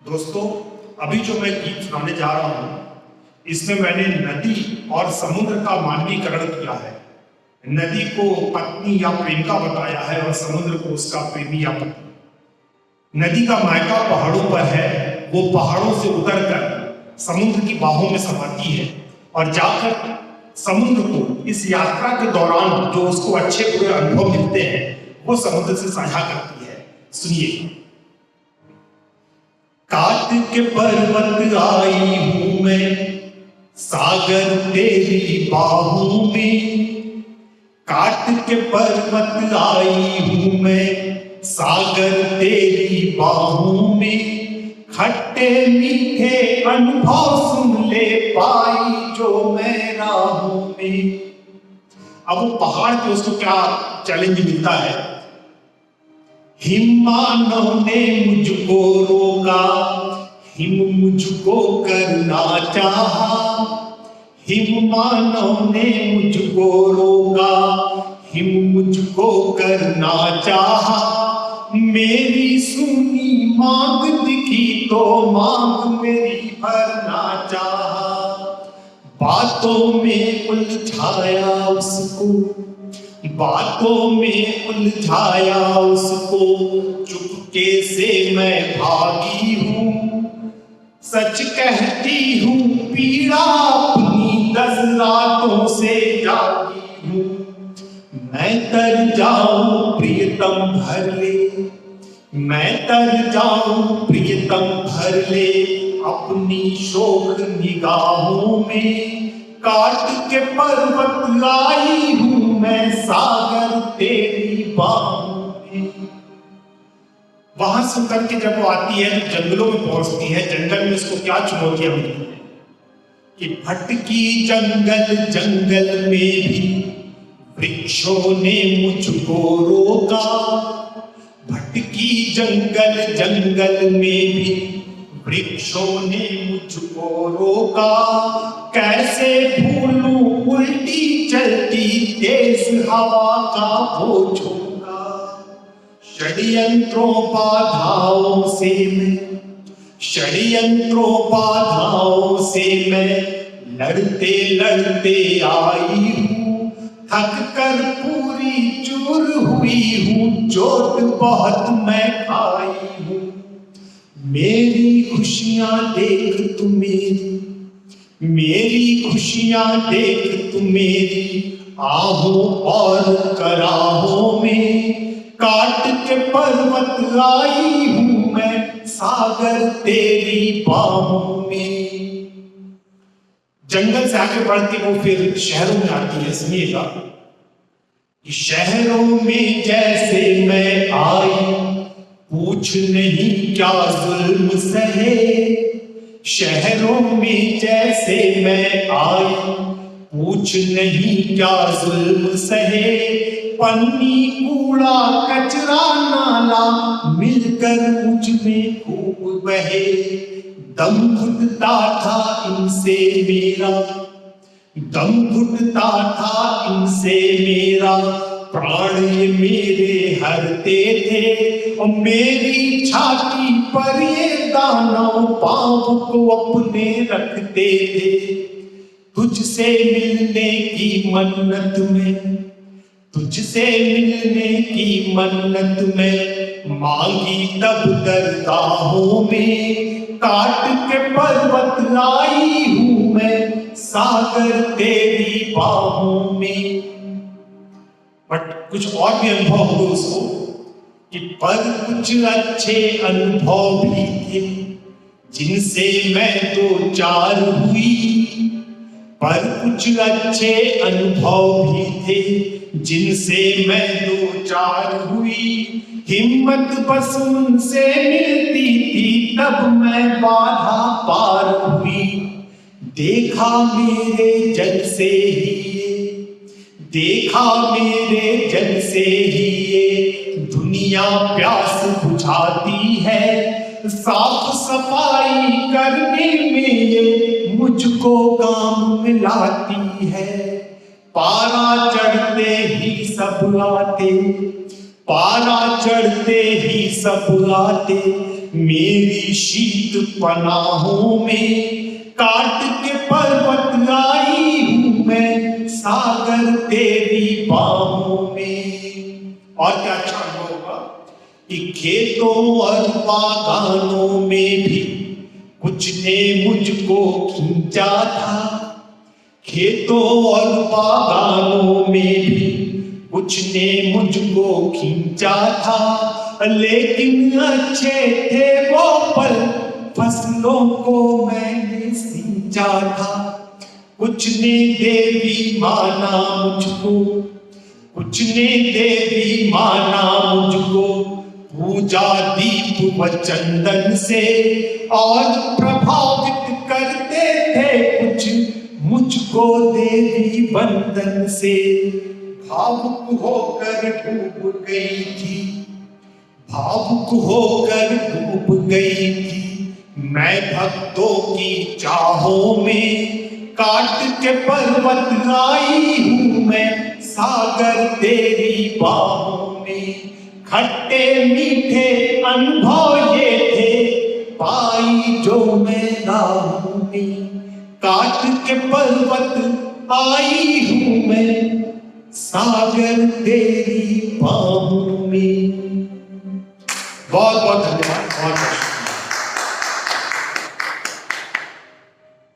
दोस्तों, अभी जो मैं गीत सुनाने जा रहा हूं, इसमें मैंने नदी और समुद्र का मानवीकरण किया है। नदी को पत्नी या प्रेमिका बताया है और समुद्र को उसका प्रेमी या पति। नदी का मायका पहाड़ों पर है। वो पहाड़ों से उतरकर समुद्र की बाहों में समाती है और जाकर समुद्र को इस यात्रा के दौरान जो उसको अच्छे बुरे अनुभव मिलते हैं वो समुद्र से साझा करती है। सुनिए। काट के पर्वत आई हूं मैं सागर तेरी बाहों में, काट के पर्वत आई हूं मैं सागर तेरी बाहों में, खट्टे मीठे अनुभव सुन ले पाई जो मैं राहों में। अब वो पहाड़ पे उसको क्या चैलेंज मिलता है? हिममानव ने मुझको रोका, हिम मुझको करना चाहा, हिममानव ने मुझको रोका, हिम मुझको करना चाहा, मेरी सुनी मांग दिखी तो मांग मेरी भरना चाहा, बातों में उलझाया उसको, बातों में उलझाया उसको, चुपके से मैं भागी हूं, सच कहती हूं पीड़ा अपनी 10 रातों से जागी हूं, मैं तर जाऊं प्रियतम भर ले, मैं तर जाऊं प्रियतम भर ले, अपनी शोक निगाहों में, काट के पर्वत लाई हूं मैं सागर तेरी बाहों में। वहां से उतर के जब वो आती है तो जंगलों में पहुंचती है। जंगल में उसको क्या चुनौतियां मिलती है कि भटकी जंगल जंगल में भी वृक्षों ने मुझको रोका, भटकी जंगल जंगल में भी वृक्षों ने मुझको रोका, कैसे भूलूं उल्टी चलती तेज हवा का वो झोंका, षड्यंत्रों बाधाओं से मैं, षड्यंत्रों बाधाओं से मैं लड़ते लड़ते आई हूं, थक कर पूरी चूर हुई हूं, चोट बहुत मैं खाई हूं, मेरी खुशियां देख तू मेरी, मेरी खुशियां देख तू मेरी, आहों और कराहों में, काट के पर्वत आई हूं मैं सागर तेरी बाहों में। जंगल से आगे बढ़ती वो फिर शहरों में आती है। सुनिएगा कि शहरों में जैसे मैं आई, पूछ नहीं क्या जुल्म सहे, शहरों में जैसे मैं आई, पूछ नहीं क्या जुल्म सहे, पन्नी कूड़ा कचरा नाला मिलकर मुझ में खूब बहे, दम घुटता था इनसे मेरा, दम घुटता था इनसे मेरा, प्राण ये मेरे हरते थे और मेरी छाती पर ये दानव पांव को अपने रखते थे, तुझसे मिलने की मन्नत में, तुझसे मिलने की मन्नत में, मांगी तब दरगाहों में, काट के पर्वत लाई हूं मैं सागर तेरी बाहों में। बट कुछ और भी अनुभव हुए उसको कि पर कुछ अच्छे अनुभव भी थे जिनसे मैं दो चार हुई, पर कुछ अच्छे अनुभव भी थे जिनसे मैं दो चार हुई, हिम्मत बस उनसे मिलती थी तब मैं बाधा पार हुई, देखा मेरे जल से ही, देखा मेरे जल से ही ये दुनिया प्यास बुझाती है, साफ सफाई करने में ये मुझको काम मिलाती है, पारा चढ़ते ही सब आते, पारा चढ़ते ही सब आते, मेरी शीत पनाहों में काट के पर्वत आई हूं मैं, सागर तेरी बाहों में। और क्या अच्छा अनुभव होगा कि खेतों और बागानों में भी कुछ ने मुझको खींचा था, खेतों और बागानों में भी कुछ ने मुझको खींचा था, लेकिन अच्छे थे वो पल फसलों को मैंने सींचा था। कुछ ने देवी माना मुझको, कुछ ने देवी माना मुझको, पूजा दीप व चंदन से, और प्रभावित करते थे कुछ मुझको देवी बंधन से। भावुक होकर डूब गई थी, भावुक होकर डूब गई थी मैं भक्तों की चाहों में, काट के पर्वत आई हूं मैं, सागर तेरी बाहों में। खट्टे मीठे अनुभव ये थे पाई जो मैं राहों में, काट के पर्वत आई हूं मैं, सागर तेरी बाहों में। बहुत बहुत धन्यवाद। बहुत